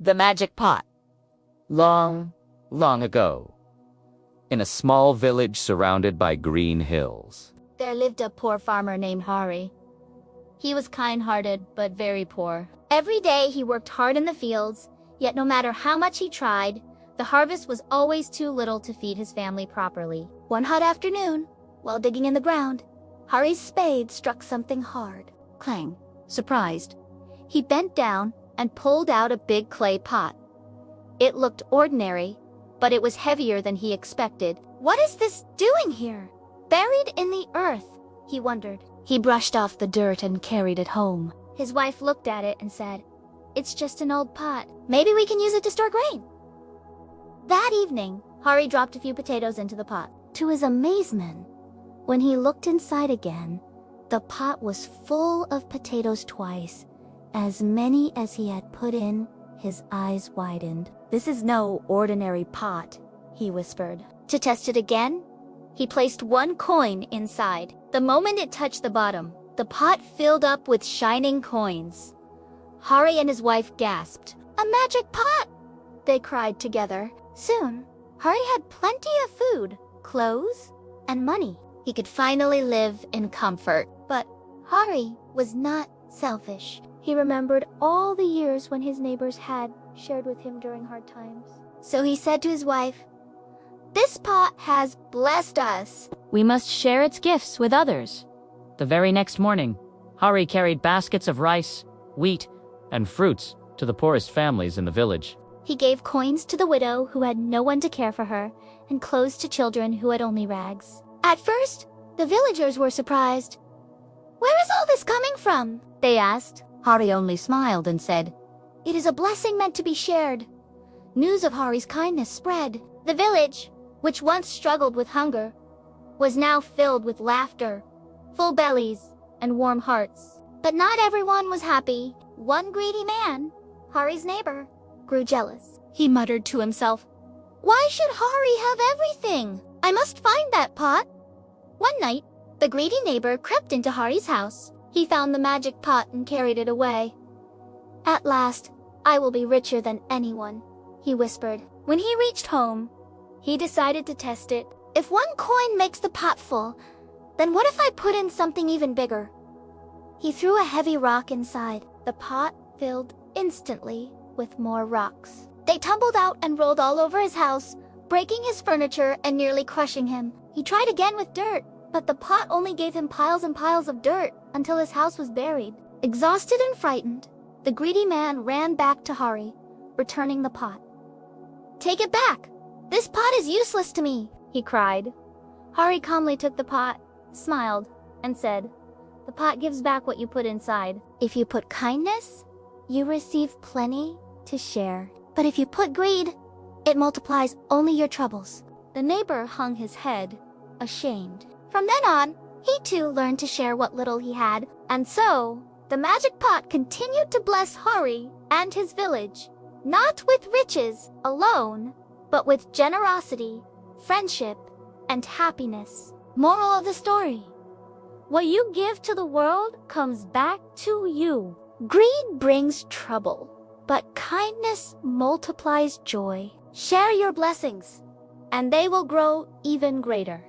The Magic Pot. Long, long ago, in a small village surrounded by green hills, There lived a poor farmer named Hari. He was kind-hearted, but very poor. Every day he worked hard in the fields, yet no matter how much he tried, the harvest was always too little to feed his family properly. One hot afternoon, while digging in the ground, Hari's spade struck something hard. Clang. Surprised, he bent down and pulled out a big clay pot. It looked ordinary, but it was heavier than he expected. What is this doing here? Buried in the earth, he wondered. He brushed off the dirt and carried it home. His wife looked at it and said, "It's just an old pot. Maybe we can use it to store grain." That evening, Hari dropped a few potatoes into the pot. To his amazement, when he looked inside again, the pot was full of potatoes twice, as many as he had put in. His eyes widened. "This is no ordinary pot," he whispered. To test it again, he placed one coin inside. The moment it touched the bottom, the pot filled up with shining coins. Hari and his wife gasped. "A magic pot!" they cried together. Soon, Hari had plenty of food, clothes, and money. He could finally live in comfort. But Hari was not selfish. He remembered all the years when his neighbors had shared with him during hard times. So he said to his wife, "This pot has blessed us. We must share its gifts with others." The very next morning, Hari carried baskets of rice, wheat, and fruits to the poorest families in the village. He gave coins to the widow who had no one to care for her, and clothes to children who had only rags. At first, the villagers were surprised. "Where is all this coming from?" they asked. Hari only smiled and said, "It is a blessing meant to be shared." News of Hari's kindness spread. The village, which once struggled with hunger, was now filled with laughter, full bellies, and warm hearts. But not everyone was happy. One greedy man, Hari's neighbor, grew jealous. He muttered to himself, "Why should Hari have everything? I must find that pot." One night, the greedy neighbor crept into Hari's house. He found the magic pot and carried it away. "At last, I will be richer than anyone," he whispered. When he reached home, he decided to test it. If one coin makes the pot full, then what if I put in something even bigger? He threw a heavy rock inside. The pot filled instantly with more rocks. They tumbled out and rolled all over his house, breaking his furniture and nearly crushing him. He tried again with dirt, but the pot only gave him piles and piles of dirt until his house was buried. Exhausted and frightened, the greedy man ran back to Hari, returning the pot. "Take it back! This pot is useless to me!" he cried. Hari calmly took the pot, smiled, and said, "The pot gives back what you put inside. If you put kindness, you receive plenty to share. But if you put greed, it multiplies only your troubles." The neighbor hung his head, ashamed. From then on, he too learned to share what little he had, and so the magic pot continued to bless Hari and his village, not with riches alone, but with generosity, friendship, and happiness. Moral of the story: what you give to the world comes back to you. Greed brings trouble, but kindness multiplies joy. Share your blessings, and they will grow even greater.